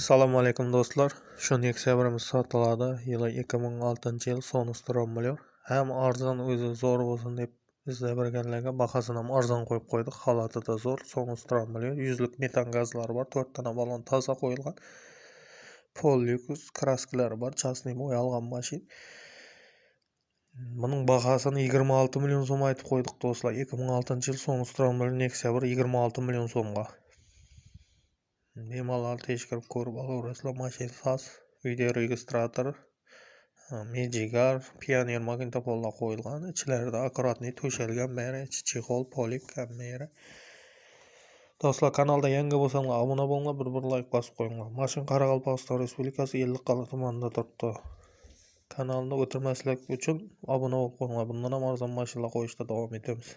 Assalomu alaykum do'stlar. Shu Nexia'miz sotiladi. Yili 2006-yil Sonus Tromblyor. Ham arzon o'zi zo'r bo'lsin deb izlaberganlarga bahasini ham arzon qo'yib qo'ydik. Holatida zo'r Sonus Tromblyor. 100lik metan gazlari bor. 4 tane balon toza qo'yilgan. Polyukus kraskalari bor. Chasni bo'yalgan mashin. Buning bahasini 26 million so'm aytib qo'ydik do'stlar. 2006-yil Sonus Tromblyor Nexia 26 million so'mga. Bemalol tekshirib ko'rib olaverasizlar. Mashina soz, video registrator, mejigar, pioner magnitofonlar qo'yilgan. Ichlarida akkuratniy to'shalgan, bari ichi chexol, polik, kamera. Do'stlar, kanalda yangi bo'lsanglar obuna bo'linglar, bir like bosib qo'yinglar. Mashina Qoraqalpog'iston Respublikasi Ellikqal'a tumanida turibdi. Kanalni o'tirmaslik uchun obuna bo'lib qo'yinglar. Bundan ham arzon mashinalar qo'yishda davom etamiz.